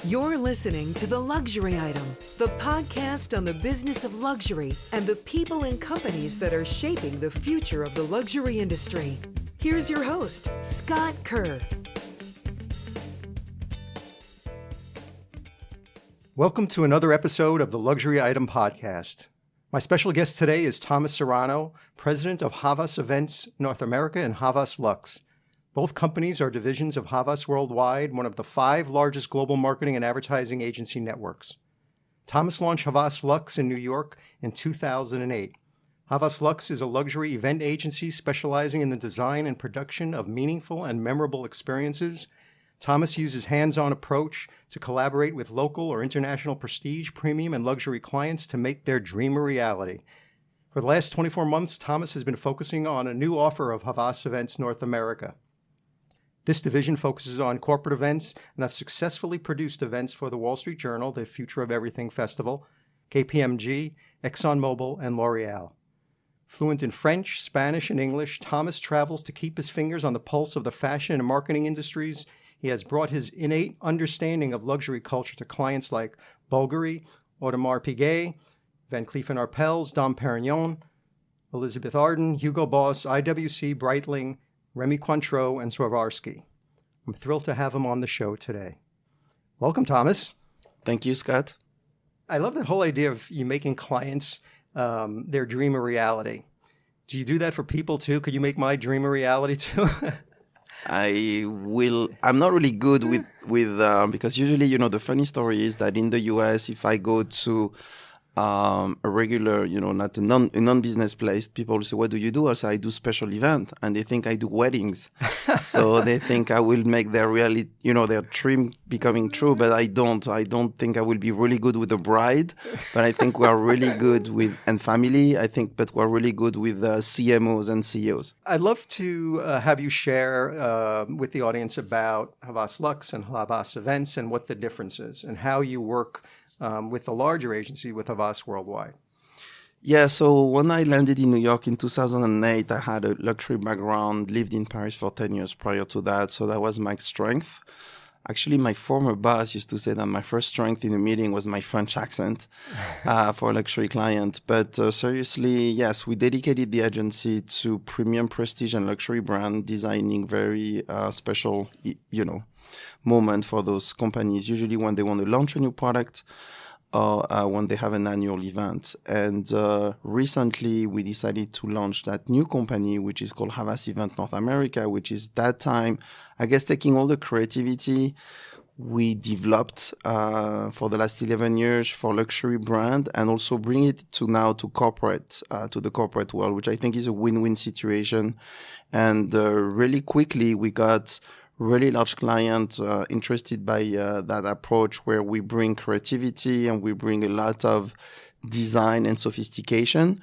You're listening to The Luxury Item, the podcast on the business of luxury and the people and companies that are shaping the future of the luxury industry. Here's your host, Scott Kerr. Welcome to another episode of the Luxury Item Podcast. My special guest today is Thomas Serrano, president of Havas Events North America and Havas Luxe. Both companies are divisions of Havas Worldwide, one of the 5 largest global marketing and advertising agency networks. Thomas launched Havas Luxe in New York in 2008. Havas Luxe is a luxury event agency specializing in the design and production of meaningful and memorable experiences. Thomas uses hands-on approach to collaborate with local or international prestige, premium, and luxury clients to make their dream a reality. For the last 24 months, Thomas has been focusing on a new offer of Havas Events North America. This division focuses on corporate events and have successfully produced events for the Wall Street Journal, the Future of Everything Festival, KPMG, ExxonMobil, and L'Oreal. Fluent in French, Spanish, and English, Thomas travels to keep his fingers on the pulse of the fashion and marketing industries. He has brought his innate understanding of luxury culture to clients like Bulgari, Audemars Piguet, Van Cleef & Arpels, Dom Perignon, Elizabeth Arden, Hugo Boss, IWC, Breitling, Remy Cointreau, and Swarovski. I'm thrilled to have him on the show today. Welcome, Thomas. Thank you, Scott. I love that whole idea of you making clients their dream a reality. Do you do that for people too? Could you make my dream a reality too? I'm not really good with because usually, the funny story is that in the US, if I go to a regular, not a non-business place, people say, what do you do? I say, I do special event, and they think I do weddings. So they think I will make their reality, their dream becoming true, but I don't. I don't think I will be really good with the bride, but I think we are really good with, and family, but we're really good with CMOs and CEOs. I'd love to have you share with the audience about Havas Luxe and Havas Events and what the difference is and how you work with the larger agency with Havas Worldwide. Yeah, so when I landed in New York in 2008, I had a luxury background, lived in Paris for 10 years prior to that, so that was my strength. Actually, my former boss used to say that my first strength in a meeting was my French accent for a luxury client. But seriously, yes, we dedicated the agency to premium prestige and luxury brand, designing very special, moment for those companies, usually when they want to launch a new product or when they have an annual event. And recently, we decided to launch that new company, which is called Havas Event North America, which is that time, I guess, taking all the creativity we developed for the last 11 years for luxury brand and also bring it to corporate, to the corporate world, which I think is a win-win situation. And really quickly, we got really large client interested by that approach where we bring creativity and we bring a lot of design and sophistication.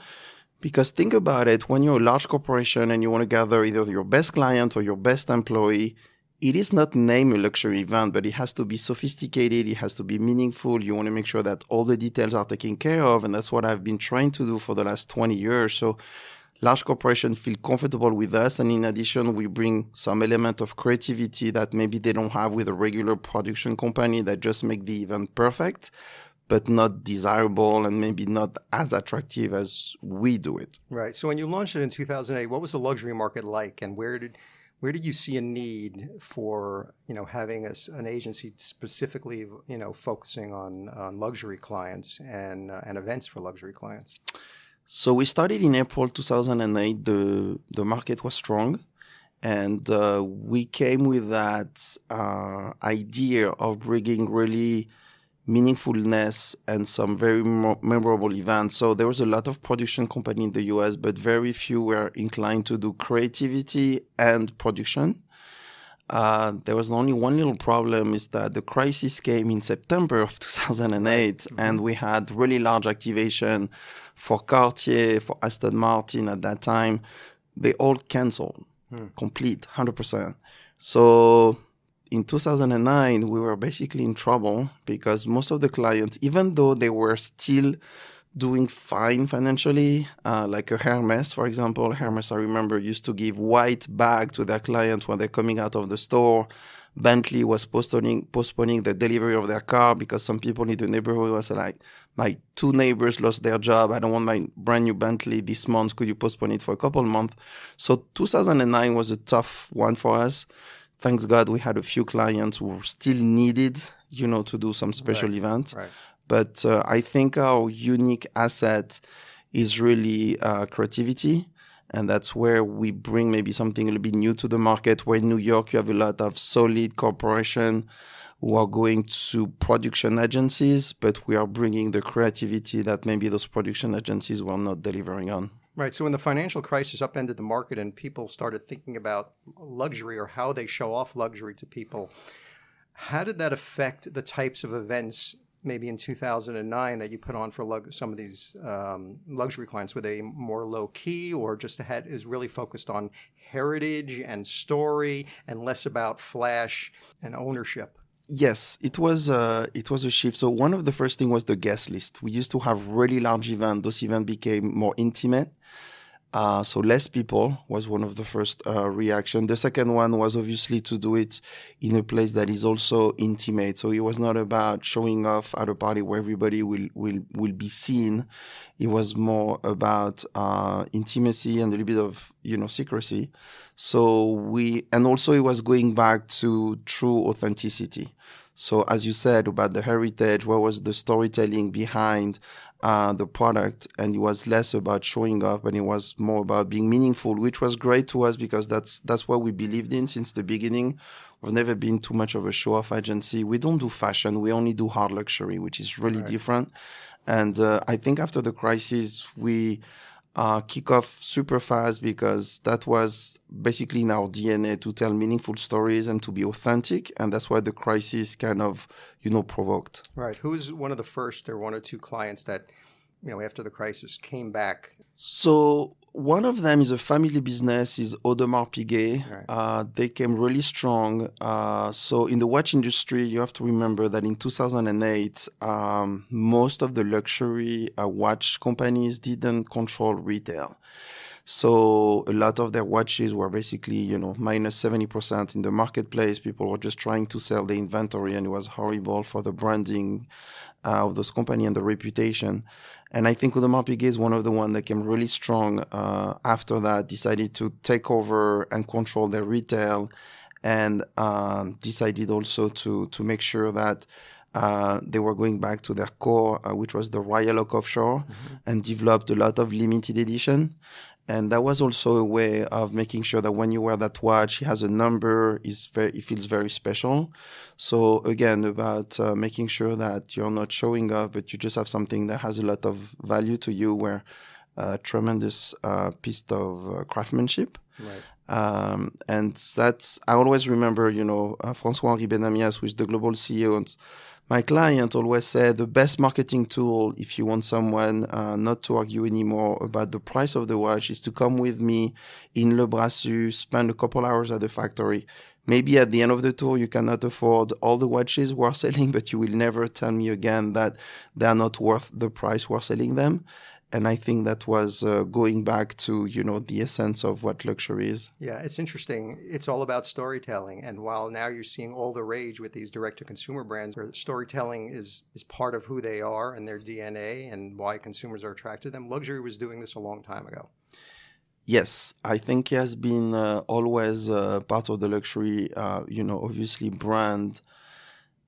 Because think about it, when you're a large corporation and you want to gather either your best client or your best employee, it is not named a luxury event, but it has to be sophisticated. It has to be meaningful. You want to make sure that all the details are taken care of. And that's what I've been trying to do for the last 20 years. So large corporations feel comfortable with us. And in addition, we bring some element of creativity that maybe they don't have with a regular production company that just make the event perfect, but not desirable and maybe not as attractive as we do it. Right. So when you launched it in 2008, what was the luxury market like? And where did you see a need for, having an agency specifically, focusing on luxury clients and events for luxury clients? So we started in April 2008. The market was strong, and we came with that idea of bringing really meaningfulness and some very memorable events. So there was a lot of production company in the US, but very few were inclined to do creativity and production. There was only one little problem, is that the crisis came in September of 2008, mm-hmm. and we had really large activation for Cartier, for Aston Martin at that time. They all canceled, complete, 100%. So in 2009, we were basically in trouble because most of the clients, even though they were still doing fine financially, like a Hermes, for example. Hermes, I remember, used to give white bag to their clients when they're coming out of the store. Bentley was postponing the delivery of their car because some people in the neighborhood was like, my two neighbors lost their job. I don't want my brand new Bentley this month. Could you postpone it for a couple of months? So 2009 was a tough one for us. Thanks God we had a few clients who still needed, to do some special events. Right. But I think our unique asset is really creativity. And that's where we bring maybe something a little bit new to the market. Where in New York, you have a lot of solid corporations who are going to production agencies, but we are bringing the creativity that maybe those production agencies were not delivering on. Right. So when the financial crisis upended the market and people started thinking about luxury or how they show off luxury to people, how did that affect the types of events maybe in 2009 that you put on for some of these luxury clients? Were they more low key or just is really focused on heritage and story and less about flash and ownership? Yes, it was a shift. So one of the first thing was the guest list. We used to have really large events. Those events became more intimate. So less people was one of the first reaction. The second one was obviously to do it in a place that is also intimate. So it was not about showing off at a party where everybody will be seen. It was more about intimacy and a little bit of secrecy. And also it was going back to true authenticity. So as you said about the heritage, what was the storytelling behind the product, and it was less about showing off, but it was more about being meaningful, which was great to us because that's what we believed in since the beginning. We've never been too much of a show-off agency. We don't do fashion. We only do hard luxury, which is really different. And I think after the crisis, we kick off super fast because that was basically in our DNA to tell meaningful stories and to be authentic. And that's why the crisis kind of, provoked. Right. Who's one of the first or one or two clients that, after the crisis came back? So one of them is a family business, is Audemars Piguet. Right. They came really strong. So in the watch industry, you have to remember that in 2008, most of the luxury watch companies didn't control retail. So a lot of their watches were basically, minus 70% in the marketplace. People were just trying to sell the inventory, and it was horrible for the branding of those companies and the reputation. And I think Audemars Piguet is one of the ones that came really strong after that, decided to take over and control their retail, and decided also to make sure that they were going back to their core, which was the Royal Oak Offshore, and developed a lot of limited edition. And that was also a way of making sure that when you wear that watch, it has a number, it feels very special. So again, about making sure that you're not showing off, but you just have something that has a lot of value to you, where a tremendous piece of craftsmanship. Right. And that's, I always remember, François-Henri Benamias, who is the global CEO, and my client always said the best marketing tool, if you want someone not to argue anymore about the price of the watch, is to come with me in Le Brassus, spend a couple hours at the factory. Maybe at the end of the tour, you cannot afford all the watches we're selling, but you will never tell me again that they are not worth the price we're selling them. And I think that was going back to, the essence of what luxury is. Yeah, it's interesting. It's all about storytelling. And while now you're seeing all the rage with these direct-to-consumer brands where storytelling is part of who they are and their DNA and why consumers are attracted to them, luxury was doing this a long time ago. Yes, I think it has been always part of the luxury, obviously brand.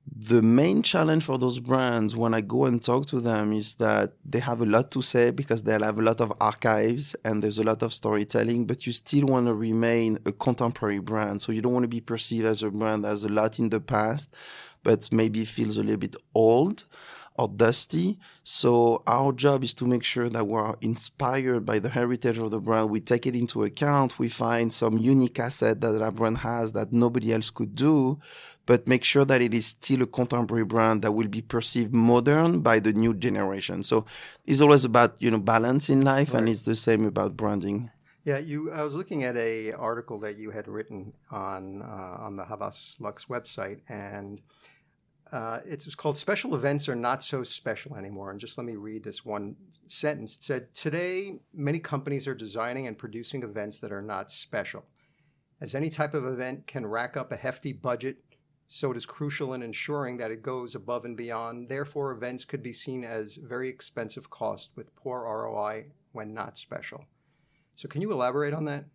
The main challenge for those brands when I go and talk to them is that they have a lot to say because they'll have a lot of archives and there's a lot of storytelling, but you still want to remain a contemporary brand. So you don't want to be perceived as a brand that has a lot in the past, but maybe feels a little bit old or dusty. So our job is to make sure that we're inspired by the heritage of the brand. We take it into account. We find some unique asset that our brand has that nobody else could do, but make sure that it is still a contemporary brand that will be perceived modern by the new generation. So it's always about, balance in life, right. And it's the same about branding. Yeah, I was looking at a article that you had written on the Havas Luxe website, and It's called Special Events Are Not So Special Anymore. And just let me read this one sentence. It said, today, many companies are designing and producing events that are not special. As any type of event can rack up a hefty budget, so it is crucial in ensuring that it goes above and beyond. Therefore, events could be seen as very expensive cost with poor ROI when not special. So can you elaborate on that?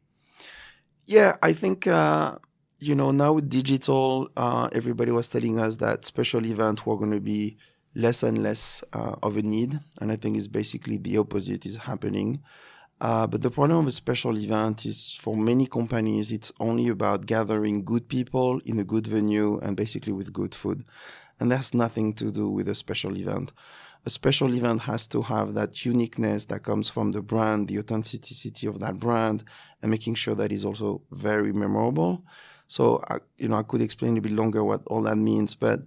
Yeah, I think, now with digital, everybody was telling us that special events were going to be less and less of a need. And I think it's basically the opposite is happening. But the problem of a special event is for many companies, it's only about gathering good people in a good venue and basically with good food. And that's nothing to do with a special event. A special event has to have that uniqueness that comes from the brand, the authenticity of that brand, and making sure that it's also very memorable. So, I could explain a bit longer what all that means, but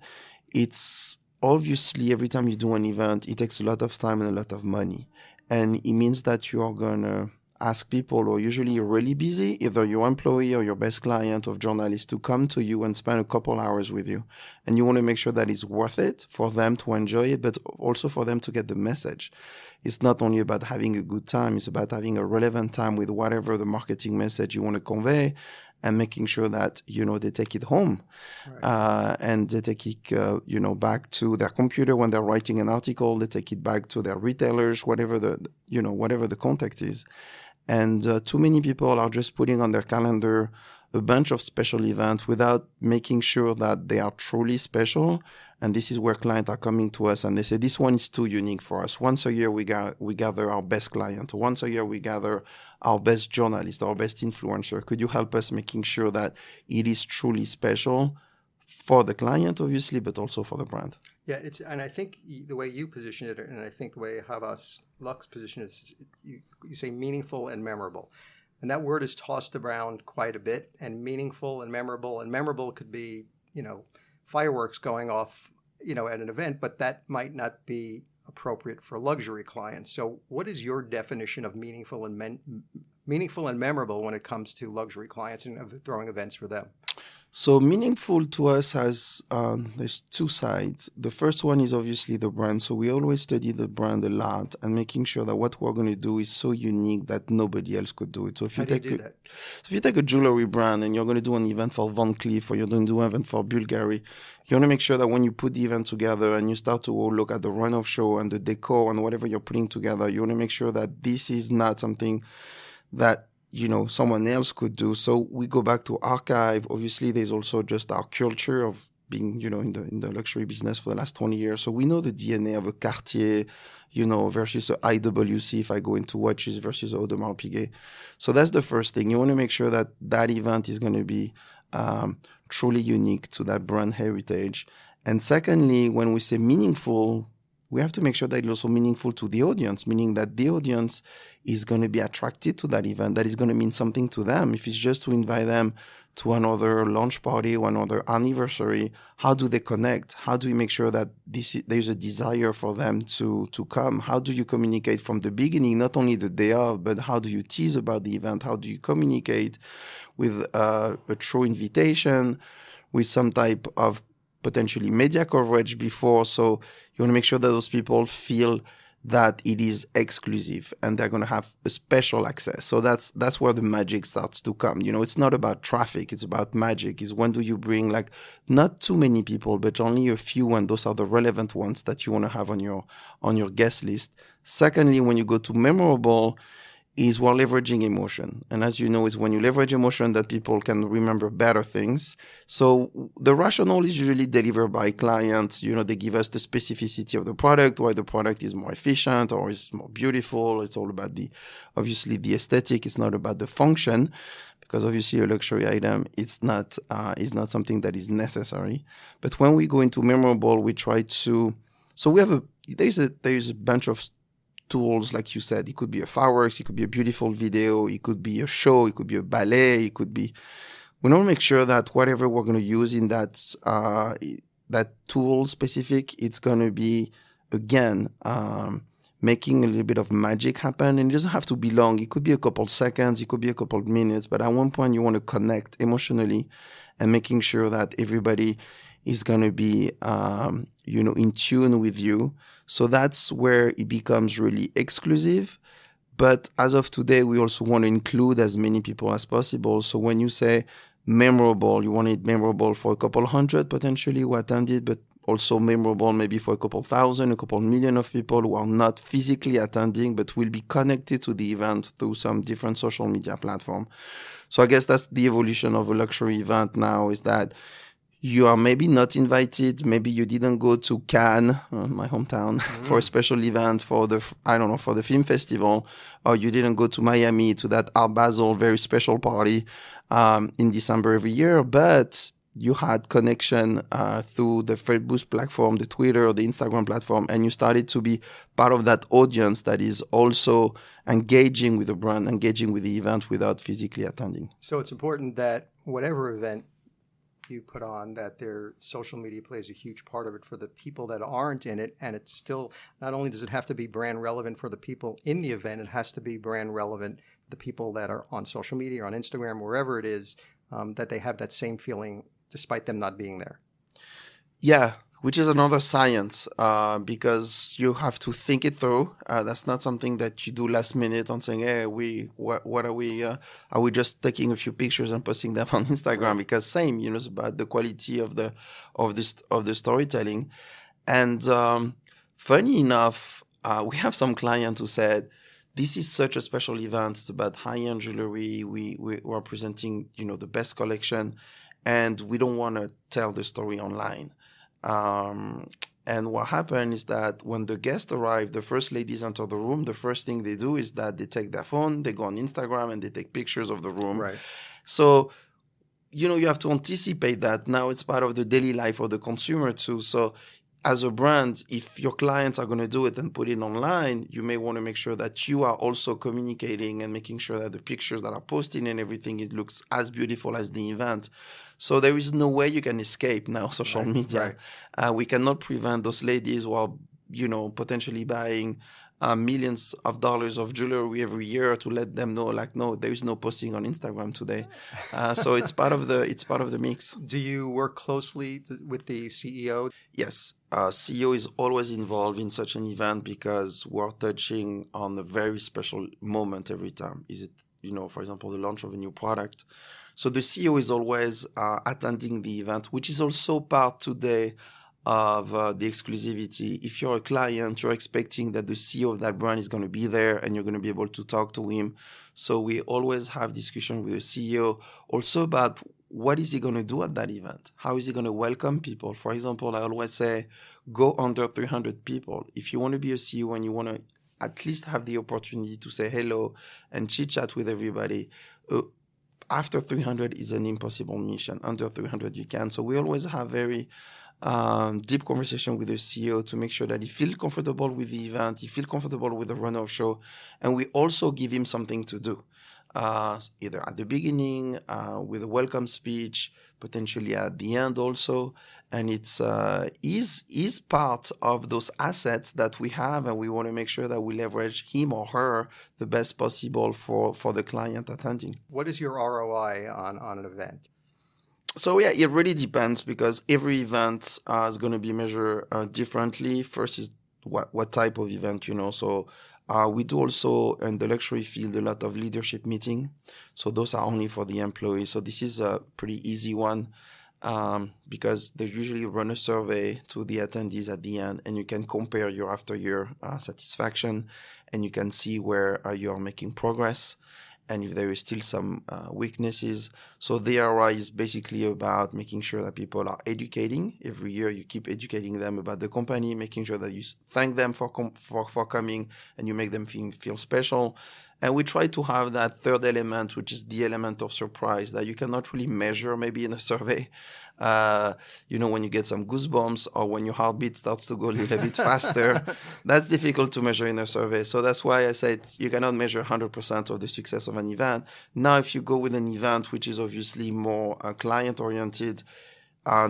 it's obviously every time you do an event, it takes a lot of time and a lot of money. And it means that you are going to ask people who are usually really busy, either your employee or your best client or journalist, to come to you and spend a couple hours with you. And you want to make sure that it's worth it for them to enjoy it, but also for them to get the message. It's not only about having a good time, it's about having a relevant time with whatever the marketing message you want to convey and making sure that, they take it home. Right. And they take it, back to their computer when they're writing an article, they take it back to their retailers, whatever the context is. And too many people are just putting on their calendar a bunch of special events without making sure that they are truly special. And this is where clients are coming to us and they say, this one is too unique for us. Once a year, we gather our best client. Once a year, we gather our best journalist, our best influencer. Could you help us making sure that it is truly special for the client, obviously, but also for the brand? Yeah, and I think the way you position it, and I think the way Havas Luxe position it, is you say meaningful and memorable. And that word is tossed around quite a bit, and meaningful and memorable could be, fireworks going off, at an event, but that might not be appropriate for luxury clients. So what is your definition of meaningful and memorable when it comes to luxury clients and throwing events for them? So meaningful to us has, there's two sides. The first one is obviously the brand. So we always study the brand a lot and making sure that what we're going to do is so unique that nobody else could do it. So if you take a jewelry brand and you're going to do an event for Van Cleef or you're going to do an event for Bulgari, you want to make sure that when you put the event together and you start to look at the run-off show and the decor and whatever you're putting together, you want to make sure that this is not something that someone else could do. So we go back to archive. Obviously, there's also just our culture of being, in the luxury business for the last 20 years. So we know the DNA of a Cartier, versus a IWC if I go into watches versus Audemars Piguet. So that's the first thing. You want to make sure that that event is going to be truly unique to that brand heritage. And secondly, when we say meaningful, we have to make sure that it's also meaningful to the audience, meaning that the audience is going to be attracted to that event, that is going to mean something to them. If it's just to invite them to another launch party or another anniversary, how do they connect? How do we make sure that there's a desire for them to come? How do you communicate from the beginning, not only the day of, but how do you tease about the event? How do you communicate with a true invitation, with some type of potentially media coverage before? So you want to make sure that those people feel that it is exclusive and they're going to have a special access. So that's where the magic starts to come. It's not about traffic. It's about magic. Is when do you bring not too many people, but only a few, and those are the relevant ones that you want to have on your guest list. Secondly, when you go to memorable, is we're leveraging emotion. And as you know, it's when you leverage emotion that people can remember better things. So the rationale is usually delivered by clients. They give us the specificity of the product, why the product is more efficient or is more beautiful. It's all about obviously the aesthetic. It's not about the function, because obviously a luxury item, it's not something that is necessary. But when we go into memorable, we try to, so we have there's a bunch of tools, like you said. It could be a fireworks, it could be a beautiful video, it could be a show, it could be a ballet, it could be. We want to make sure that whatever we're going to use in that tool specific, it's going to be, again, making a little bit of magic happen. And it doesn't have to be long. It could be a couple seconds, it could be a couple of minutes, but at one point you want to connect emotionally and making sure that everybody is going to be, in tune with you. So that's where it becomes really exclusive. But as of today, we also want to include as many people as possible. So when you say memorable, you want it memorable for a couple hundred potentially who attended, but also memorable maybe for a couple thousand, a couple million of people who are not physically attending, but will be connected to the event through some different social media platform. So I guess that's the evolution of a luxury event now, is that you are maybe not invited. Maybe you didn't go to Cannes, my hometown, for a special event for the film festival, or you didn't go to Miami to that Art Basel very special party in December every year, but you had connection through the Facebook platform, the Twitter, or the Instagram platform, and you started to be part of that audience that is also engaging with the brand, engaging with the event without physically attending. So it's important that whatever event you put on, that their social media plays a huge part of it for the people that aren't in it. And it's still, not only does it have to be brand relevant for the people in the event, it has to be brand relevant for the people that are on social media, on Instagram, wherever it is, that they have that same feeling despite them not being there. Yeah, which is another science, because you have to think it through. That's not something that you do last minute on saying, hey, what are we? Are we just taking a few pictures and posting them on Instagram? Right. Because same, it's about the quality of the storytelling. And funny enough, we have some clients who said, this is such a special event. It's about high-end jewelry. We are presenting, the best collection, and we don't want to tell the story online. And what happened is that when the guests arrive, the first ladies enter the room, the first thing they do is that they take their phone, they go on Instagram, and they take pictures of the room. Right. So, you have to anticipate that. Now it's part of the daily life of the consumer too. So as a brand, if your clients are going to do it and put it online, you may want to make sure that you are also communicating and making sure that the pictures that are posted and everything, it looks as beautiful as the event. So there is no way you can escape now social media. Right. We cannot prevent those ladies who are, potentially buying millions of dollars of jewelry every year to let them know, no, there is no posting on Instagram today. So it's part of the mix. Do you work closely with the CEO? Yes. CEO is always involved in such an event because we're touching on a very special moment every time. Is it, for example, the launch of a new product? So the CEO is always attending the event, which is also part today of the exclusivity. If you're a client, you're expecting that the CEO of that brand is going to be there and you're going to be able to talk to him. So we always have discussion with the CEO also about what is he going to do at that event? How is he going to welcome people? For example, I always say, go under 300 people. If you want to be a CEO and you want to at least have the opportunity to say hello and chit-chat with everybody, after 300 is an impossible mission. Under 300 you can. So we always have very deep conversation with the CEO to make sure that he feels comfortable with the event, he feels comfortable with the run-off show, and we also give him something to do. Either at the beginning, with a welcome speech, potentially at the end also. And it's is part of those assets that we have, and we want to make sure that we leverage him or her the best possible for the client attending. What is your ROI on an event? So yeah, it really depends because every event is going to be measured differently. First is what type of event, So we do also in the luxury field a lot of leadership meeting. So those are only for the employees. So this is a pretty easy one because they usually run a survey to the attendees at the end, and you can compare year after year satisfaction, and you can see where you are making progress. And if there is still some weaknesses. So the ROI is basically about making sure that people are educating. Every year you keep educating them about the company, making sure that you thank them for coming and you make them feel special. And we try to have that third element, which is the element of surprise that you cannot really measure maybe in a survey. When you get some goosebumps or when your heartbeat starts to go a little bit faster, that's difficult to measure in a survey. So that's why I said you cannot measure 100% of the success of an event. Now, if you go with an event which is obviously more client-oriented,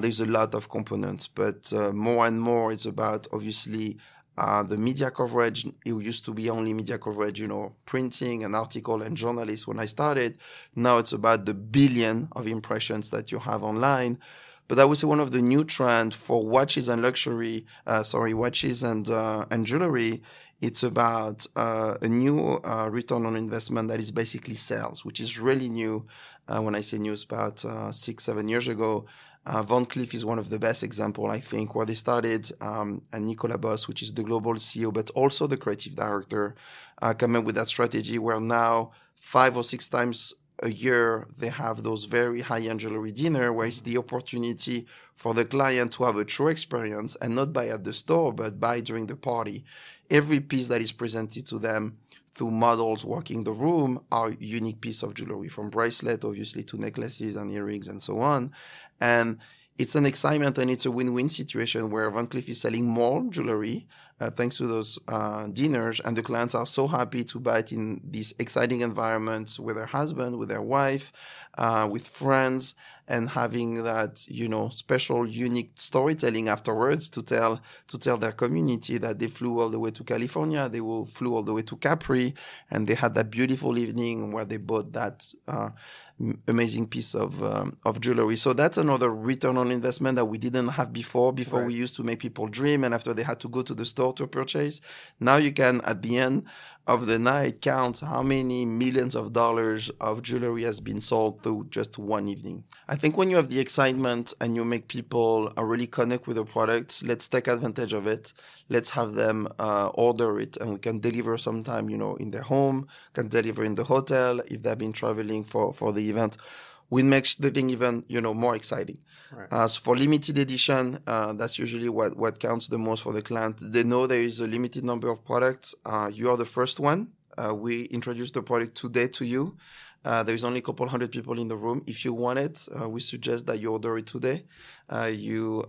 there's a lot of components, but more and more it's about obviously the media coverage. It used to be only media coverage, printing, an article, and journalists when I started. Now it's about the billion of impressions that you have online. But I would say one of the new trend for watches and watches and jewelry, it's about a new return on investment that is basically sales, which is really new. When I say new, it's about 6-7 years ago. Van Cleef is one of the best example, I think, where they started, and Nicolas Boss, which is the global CEO, but also the creative director, came up with that strategy where now 5 or 6 times a year they have those very high-end jewelry dinner where it's the opportunity for the client to have a true experience and not buy at the store, but buy during the party. Every piece that is presented to them through models walking the room are a unique piece of jewelry, from bracelet, obviously, to necklaces and earrings and so on. And it's an excitement and it's a win-win situation where Van Cleef is selling more jewelry thanks to those dinners, and the clients are so happy to buy it in these exciting environments with their husband, with their wife, with friends, and having that, special, unique storytelling afterwards to tell their community that they flew all the way to California, they flew all the way to Capri, and they had that beautiful evening where they bought that amazing piece of jewelry. So that's another return on investment that we didn't have before. Right. We used to make people dream, and after they had to go to the store to purchase. Now you can, at the end of the night, count how many millions of dollars of jewelry has been sold through just one evening. I think when you have the excitement and you make people really connect with the product, let's take advantage of it. Let's have them order it, and we can deliver sometime, in their home, can deliver in the hotel if they've been traveling for the event. We make the thing even, more exciting. Right. So for limited edition, that's usually what counts the most for the client. They know there is a limited number of products. You are the first one. We introduced the product today to you. There is only a couple hundred people in the room. If you want it, we suggest that you order it today. You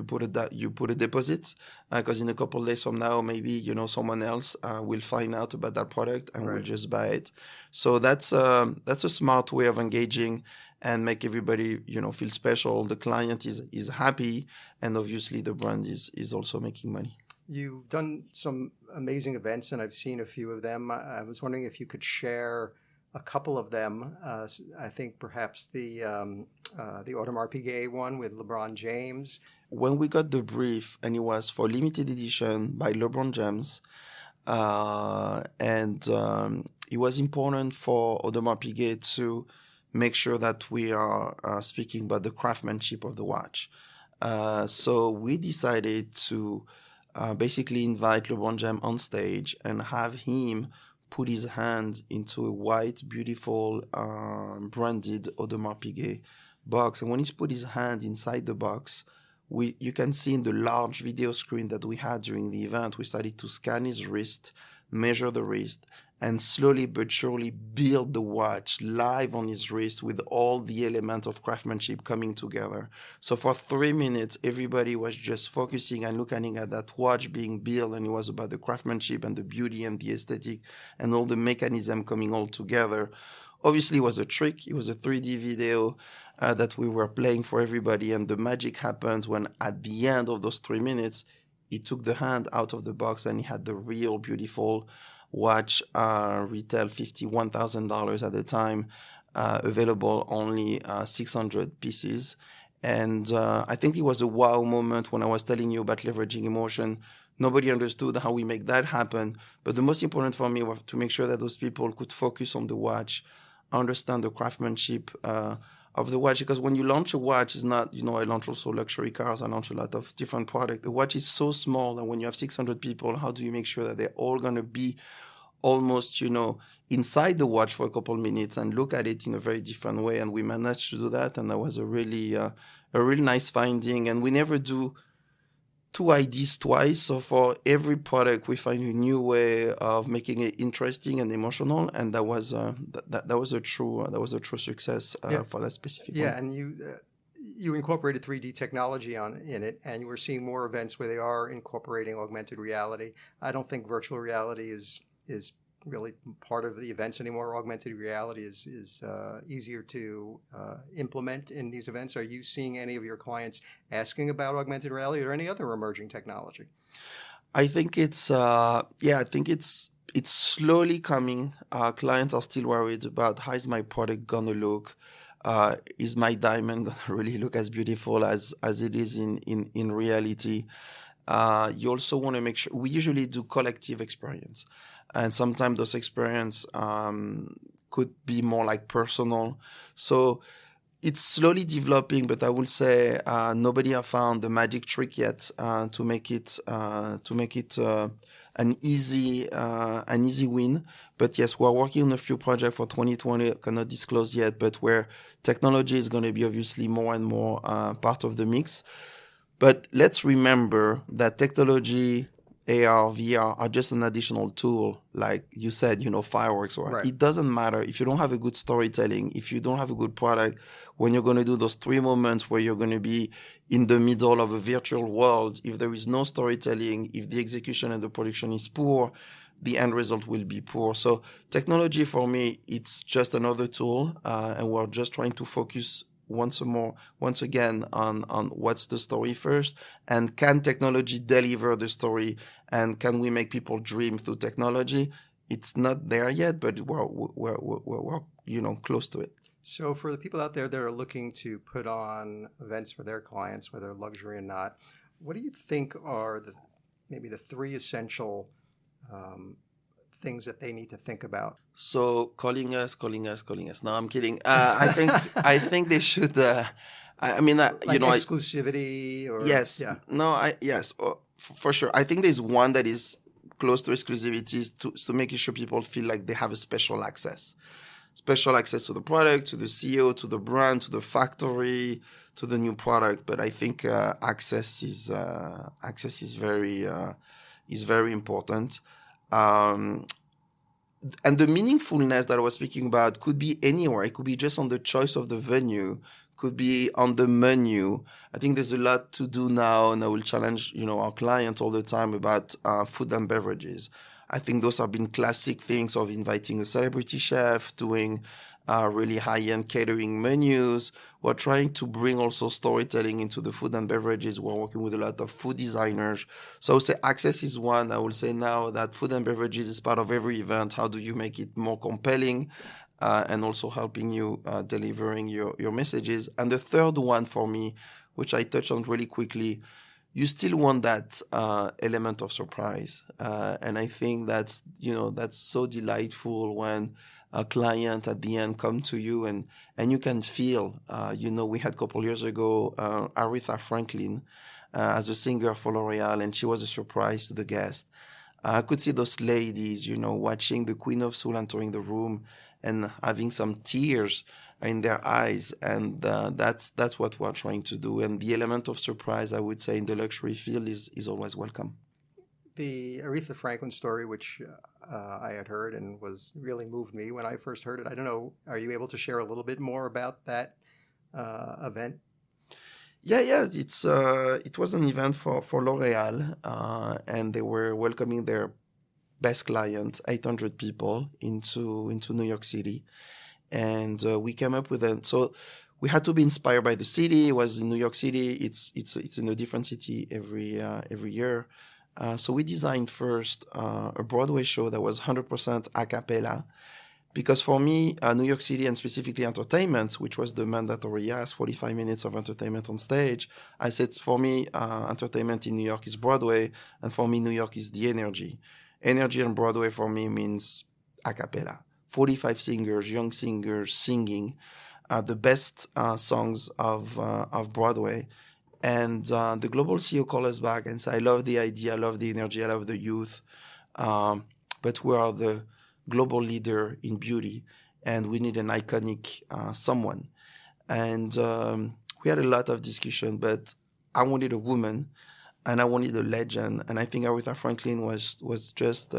put a deposit, because in a couple of days from now, maybe someone else will find out about that product and will just buy it. So that's a smart way of engaging and make everybody feel special. The client is happy, and obviously the brand is also making money. You've done some amazing events, and I've seen a few of them. I was wondering if you could share a couple of them. I think perhaps the Audemars Piguet one with LeBron James. When we got the brief, and it was for limited edition by LeBron James, and it was important for Audemars Piguet to make sure that we are speaking about the craftsmanship of the watch. So we decided to basically invite LeBron James on stage and have him put his hand into a white, beautiful, branded Audemars Piguet box. And when he's put his hand inside the box, you can see in the large video screen that we had during the event, we started to scan his wrist, measure the wrist, and slowly but surely build the watch live on his wrist with all the elements of craftsmanship coming together. So for 3 minutes, everybody was just focusing and looking at that watch being built, and it was about the craftsmanship and the beauty and the aesthetic and all the mechanism coming all together. Obviously, it was a trick. It was a 3D video that we were playing for everybody, and the magic happened when at the end of those 3 minutes, he took the hand out of the box and he had the real beautiful watch, retail $51,000 at the time, available only 600 pieces. And I think it was a wow moment when I was telling you about leveraging emotion. Nobody understood how we make that happen. But the most important for me was to make sure that those people could focus on the watch, understand the craftsmanship of the watch. Because when you launch a watch, it's not, I launch also luxury cars, I launch a lot of different products. The watch is so small that when you have 600 people, how do you make sure that they're all going to be almost, inside the watch for a couple minutes and look at it in a very different way? And we managed to do that. And that was a really nice finding. And we never do two ideas twice. So for every product, we find a new way of making it interesting and emotional. And that was a true success for that specific one. Yeah, and you incorporated 3D technology in it, and we're seeing more events where they are incorporating augmented reality. I don't think virtual reality is really part of the events anymore. Augmented reality is easier to implement in these events. Are you seeing any of your clients asking about augmented reality or any other emerging technology? I think it's slowly coming. Clients are still worried about how is my product gonna look. is my diamond going to really look as beautiful as it is in reality? You also want to make sure, we usually do collective experience. And sometimes those experience could be more like personal. So it's slowly developing, but I will say nobody have found the magic trick yet to make it an easy win. But yes, we're working on a few projects for 2020. I cannot disclose yet, but where technology is going to be obviously more and more part of the mix. But let's remember that technology, AR, VR are just an additional tool. Like you said, fireworks. Right? It doesn't matter if you don't have a good storytelling, if you don't have a good product, when you're going to do those 3 moments where you're going to be in the middle of a virtual world, if there is no storytelling, if the execution and the production is poor, the end result will be poor. So technology for me, it's just another tool, and we're just trying to focus once again on what's the story first, and can technology deliver the story, and can we make people dream through technology? It's not there yet, but we're close to it. So for the people out there that are looking to put on events for their clients, whether luxury or not, what do you think are maybe the 3 essential things that they need to think about? So calling us. No, I'm kidding. I think they should. Exclusivity or yes. Yeah. No. Yes. For sure. I think there's one that is close to exclusivity to making sure people feel like they have a special access to the product, to the CEO, to the brand, to the factory, to the new product. But I think access is very important. And the meaningfulness that I was speaking about could be anywhere. It could be just on the choice of the venue, could be on the menu. I think there's a lot to do now, and I will challenge our clients all the time about food and beverages. I think those have been classic things of inviting a celebrity chef, doing really high-end catering menus. We're trying to bring also storytelling into the food and beverages. We're working with a lot of food designers. So I would say access is one. I will say now that food and beverages is part of every event. How do you make it more compelling and also helping you delivering your messages? And the third one for me, which I touched on really quickly, you still want that element of surprise. And I think that's so delightful when a client at the end come to you and you can feel, we had a couple years ago, Aretha Franklin as a singer for L'Oreal, and she was a surprise to the guest. I could see those ladies, watching the Queen of Soul entering the room and having some tears in their eyes, and that's what we're trying to do. And the element of surprise, I would say, in the luxury field is always welcome. The Aretha Franklin story, which I had heard and really moved me when I first heard it. I don't know, are you able to share a little bit more about that event? Yeah. It was an event for L'Oreal, and they were welcoming their best client, 800 people, into New York City. And we came up with it. So we had to be inspired by the city. It was in New York City. It's in a different city every year. So we designed first a Broadway show that was 100% a cappella. Because for me, New York City and specifically entertainment, which was the mandatory 45 minutes of entertainment on stage, I said for me, entertainment in New York is Broadway. And for me, New York is the energy. Energy on Broadway for me means a cappella. 45 singers, young singers singing the best songs of Broadway. And the global CEO called us back and said, I love the idea, I love the energy, I love the youth, but we are the global leader in beauty, and we need an iconic someone. And we had a lot of discussion, but I wanted a woman, and I wanted a legend. And I think Aretha Franklin was just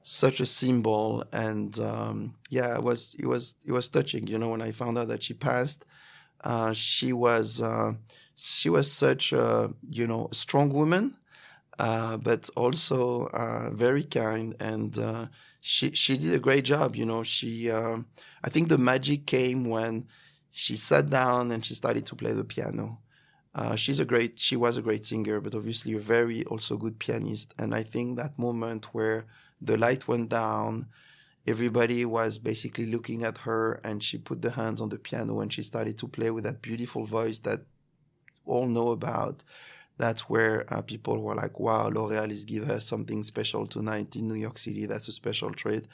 such a symbol, and it was touching. When I found out that she passed, she was such a strong woman, but also very kind, and she did a great job. I think the magic came when she sat down and she started to play the piano. She was a great singer, but obviously a very also good pianist. And I think that moment where the light went down everybody was basically looking at her, and she put the hands on the piano and she started to play with that beautiful voice that all know about. That's where people were like, wow, L'Oreal is giving her something special tonight in New York City. That's a special treat.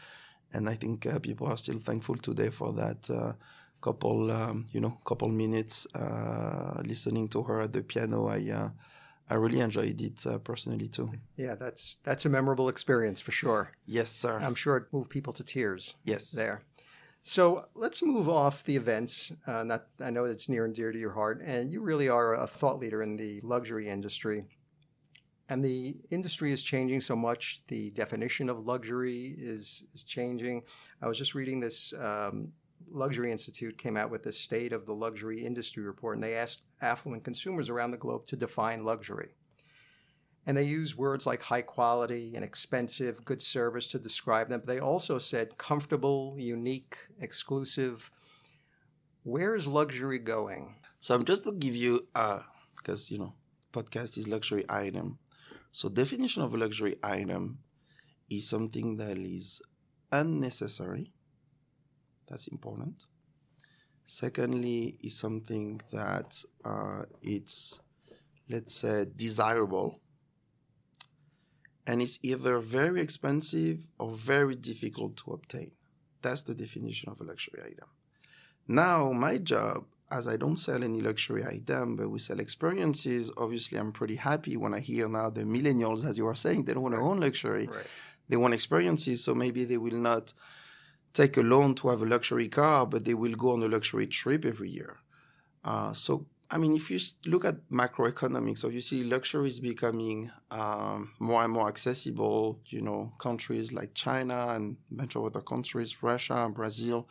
And I think people are still thankful today for that couple minutes listening to her at the piano. I really enjoyed it personally too. Yeah, that's a memorable experience for sure. Yes, sir. I'm sure it moved people to tears. Yes. There. So let's move off the events. I know it's near and dear to your heart, and you really are a thought leader in the luxury industry. And the industry is changing so much. The definition of luxury is changing. I was just reading this. Luxury Institute came out with the State of the Luxury Industry report, and they asked affluent consumers around the globe to define luxury. And they use words like high quality and expensive, good service to describe them. But they also said comfortable, unique, exclusive. Where is luxury going? So I'm just to give you, because, podcast is luxury item. So definition of a luxury item is something that is unnecessary. That's important. Secondly, is something that it's, let's say, desirable. And it's either very expensive or very difficult to obtain. That's the definition of a luxury item. Now, my job, as I don't sell any luxury item, but we sell experiences, obviously I'm pretty happy when I hear now the millennials, as you are saying, they don't want to own luxury. Right. They want experiences, so maybe they will not take a loan to have a luxury car, but they will go on a luxury trip every year. If you look at macroeconomics, obviously luxury is becoming more and more accessible. Countries like China and a bunch of other countries, Russia, Brazil,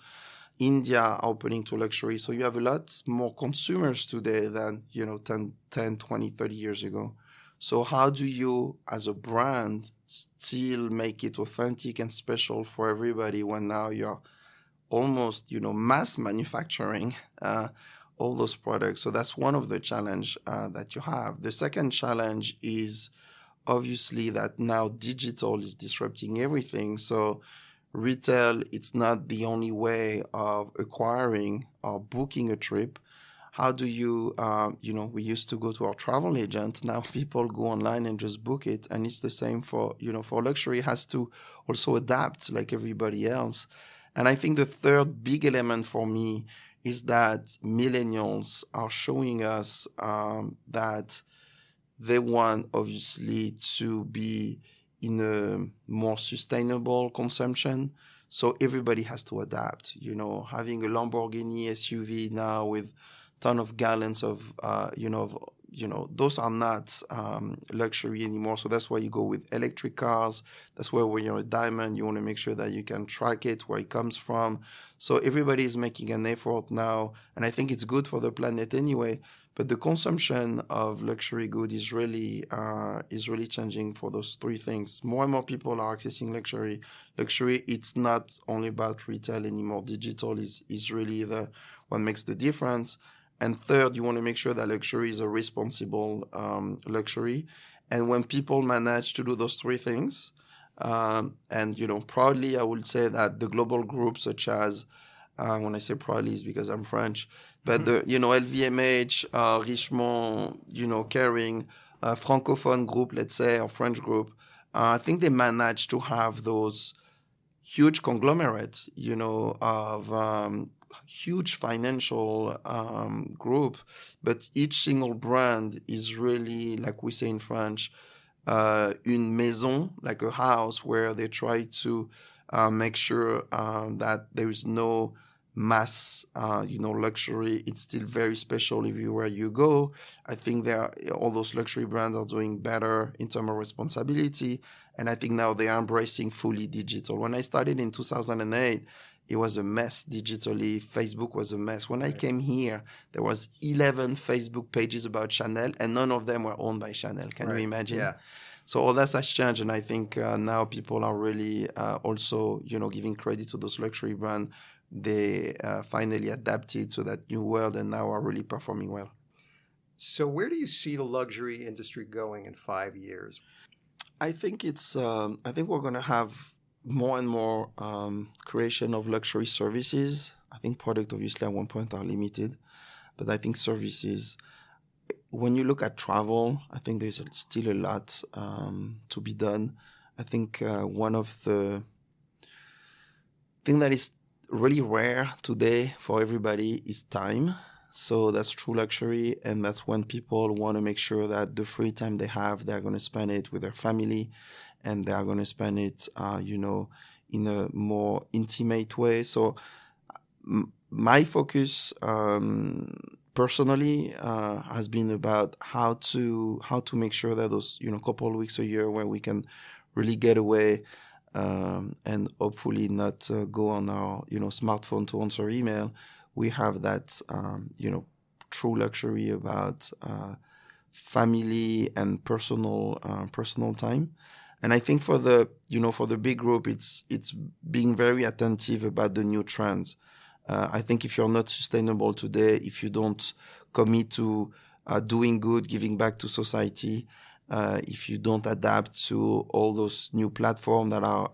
India are opening to luxury. So you have a lot more consumers today than, 10, 20, 30 years ago. So how do you, as a brand, still make it authentic and special for everybody when now you're almost, mass manufacturing all those products? So that's one of the challenge that you have. The second challenge is obviously that now digital is disrupting everything. So retail, it's not the only way of acquiring or booking a trip. How do you, we used to go to our travel agent. Now people go online and just book it. And it's the same for luxury. It has to also adapt like everybody else. And I think the third big element for me is that millennials are showing us that they want, obviously, to be in a more sustainable consumption. So everybody has to adapt. Having a Lamborghini SUV now with ton of gallons of, those are not luxury anymore. So that's why you go with electric cars. That's where when you're a diamond, you want to make sure that you can track it, where it comes from. So everybody is making an effort now, and I think it's good for the planet anyway. But the consumption of luxury goods is really changing for those three things. More and more people are accessing luxury. Luxury, it's not only about retail anymore. Digital is really what makes the difference. And third, you want to make sure that luxury is a responsible luxury. And when people manage to do those three things, proudly, I would say that the global groups such as, when I say proudly, it's because I'm French, but the, LVMH, Richemont, Kering, Francophone group, let's say, or French group, I think they managed to have those huge conglomerates, of huge financial group, but each single brand is really, like we say in French, une maison, like a house where they try to make sure that there is no mass, luxury. It's still very special everywhere you go. I think all those luxury brands are doing better in terms of responsibility, and I think now they are embracing fully digital. When I started in 2008, it was a mess digitally. Facebook was a mess. When I came here, there was 11 Facebook pages about Chanel, and none of them were owned by Chanel. Can you imagine? Yeah. So all that has changed, and I think now people are really also, giving credit to those luxury brands. They finally adapted to that new world and now are really performing well. So where do you see the luxury industry going in 5 years? I think we're going to have more and more creation of luxury services. I think product obviously at one point are limited, but I think services. When you look at travel, I think there's still a lot to be done. I think one of the thing that is really rare today for everybody is time. So that's true luxury, and that's when people want to make sure that the free time they have, they're going to spend it with their family, and they are going to spend it, in a more intimate way. So my focus personally has been about how to make sure that those couple of weeks a year where we can really get away and hopefully not go on our smartphone to answer email. We have that true luxury about family and personal time. And I think for the big group, it's being very attentive about the new trends. I think if you're not sustainable today, if you don't commit to doing good, giving back to society, if you don't adapt to all those new platforms that are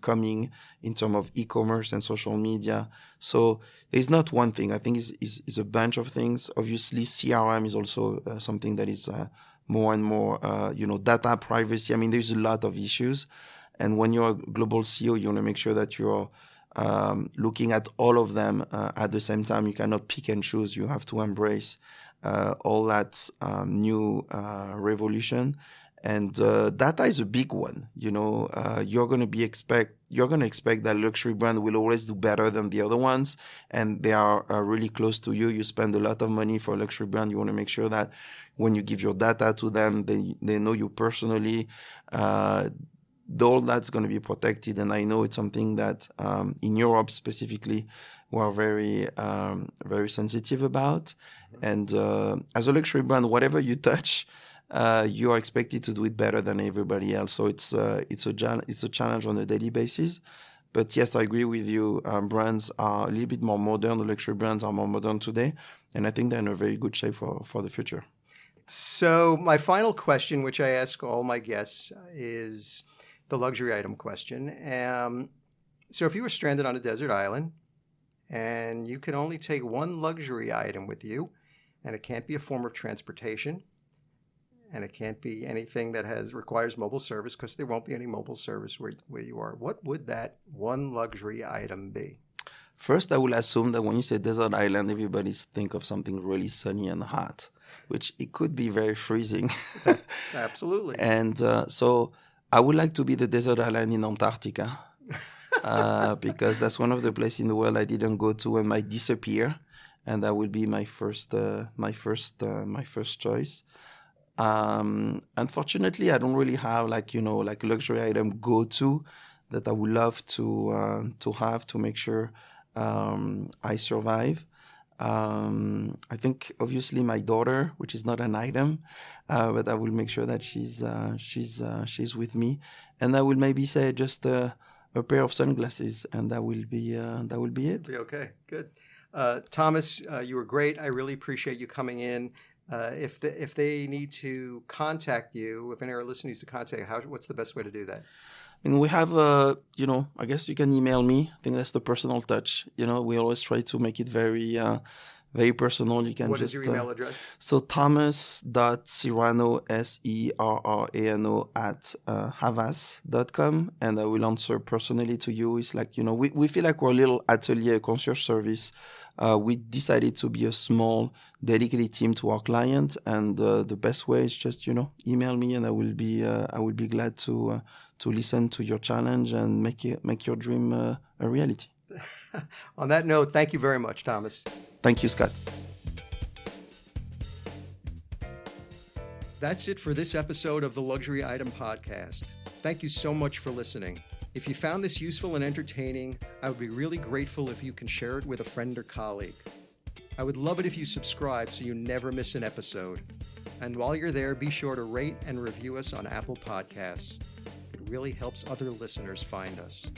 coming in terms of e-commerce and social media. So there's not one thing. I think it's a bunch of things. Obviously, CRM is also something that is more and more, data privacy. I mean, there's a lot of issues. And when you're a global CEO, you want to make sure that you're looking at all of them at the same time. You cannot pick and choose. You have to embrace all that new revolution, and data is a big one. You're going to expect that luxury brand will always do better than the other ones, and they are really close to you. You spend a lot of money for a luxury brand. You want to make sure that when you give your data to them, they know you personally. All that's going to be protected, and I know it's something that in Europe specifically we're very very sensitive about. And as a luxury brand, whatever you touch, you are expected to do it better than everybody else. So it's a challenge on a daily basis. But yes, I agree with you. Brands are a little bit more modern. The luxury brands are more modern today, and I think they're in a very good shape for the future. So my final question, which I ask all my guests, is the luxury item question. So if you were stranded on a desert island and you could only take one luxury item with you, and it can't be a form of transportation, and it can't be anything that requires mobile service, because there won't be any mobile service where you are, what would that one luxury item be? First, I will assume that when you say desert island, everybody think of something really sunny and hot, which it could be very freezing. Absolutely. And so I would like to be the desert island in Antarctica because that's one of the places in the world I didn't go to and might disappear, and that would be my first choice. Unfortunately, I don't really have like a luxury item go-to that I would love to have to make sure I survive. I think obviously my daughter, which is not an item, but I will make sure that she's with me, and I will maybe say just a pair of sunglasses, and that will be it. Be okay. Good. Thomas, you were great. I really appreciate you coming in. If they need to contact you, if any of our listeners need to contact you, what's the best way to do that? I mean, we have, I guess you can email me. I think that's the personal touch. We always try to make it very, very personal. You can What is your email address? So thomas.serrano, Serrano @havas.com, and I will answer personally to you. It's like, we feel like we're a little atelier, concierge service. We decided to be a small, dedicated team to our client, and the best way is just, email me, and I will be glad to listen to your challenge and make your dream a reality. On that note, thank you very much, Thomas. Thank you, Scott. That's it for this episode of the Luxury Item Podcast. Thank you so much for listening. If you found this useful and entertaining, I would be really grateful if you can share it with a friend or colleague. I would love it if you subscribe so you never miss an episode. And while you're there, be sure to rate and review us on Apple Podcasts. It really helps other listeners find us.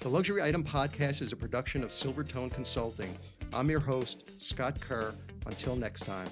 The Luxury Item Podcast is a production of Silvertone Consulting. I'm your host, Scott Kerr. Until next time.